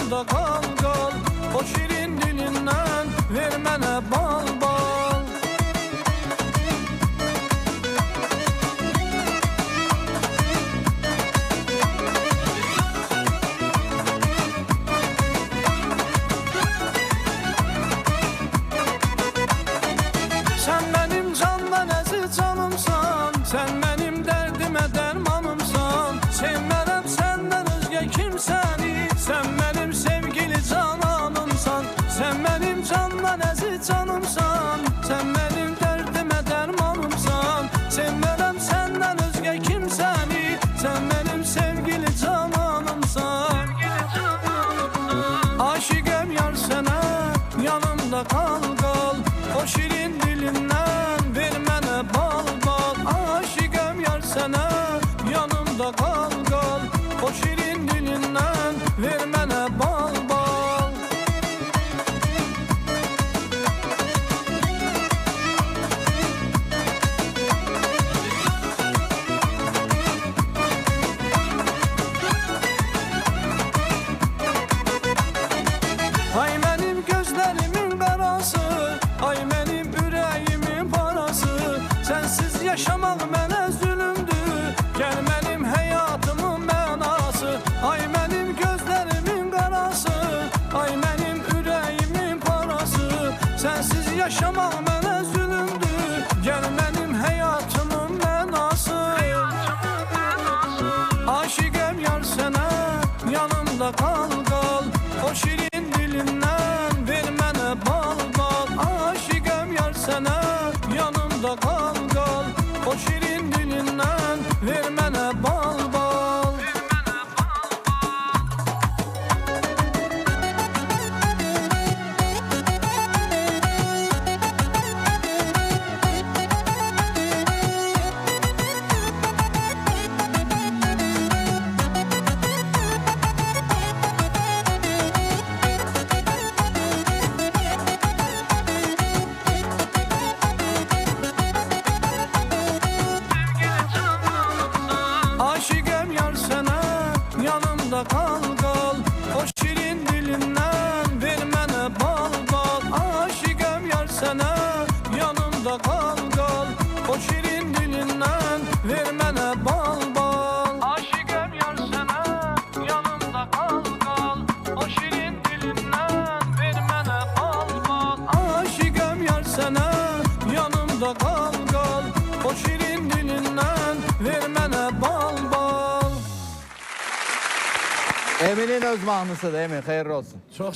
yanımda kal kal. O şirin dilinden ver mənə bal bal. Sen benim candan əziz canımsan, sen benim dərdimə dərmanımsan. Sevmərəm səndən özgə kimsəni, sen benim sevgili cananımsan. Sen benim candan əziz canımsan, sen benim dərdimə dərmanımsan. Sevmərəm səndən özgə kimsəni, sen benim sevgili cananımsan. Aşıqəm yar sənə, yanımda kal kal. O şirin dilinden ver mənə bal bal. Aşıqəm yar sənə, yanımda kal kal. O şirin dilinden ver mənə bal bal. Ay mənim gözlərimin qarası, ay mənim ürəyimin parası. Sensiz yaşamaq mənə zülümdür, gəl mənim həyatımın mənası. Ay mənim gözlərimin qarası, ay mənim ürəyimin parası. Sensiz yaşamaq mənə zülümdür, gəl mənim həyatımın mənası. Aşıqəm yar sənə, yanımda kal kal. O şirin dilinden ver mənə bal bal. Aşıqəm yar sənə, yanımda kal kal. O şirin dilinden ver mənə bal bal. Aşıqəm yar sənə, yanımda kal kal. O şirin dilinden ver mənə bal bal. Aşıqəm yar sənə, yanımda kal kal. O şirin dilinden ver mənə bal bal. Aşıqəm yar sənə, yanımda kal kal. O şirin dilinden ver mənə bal bal. Aşıqəm yar sənə, yanımda kal kal. O şirin dilinden ver mənə bal bal. Emin'in öz mahnısıdır Emin, hayırlı olsun. Çok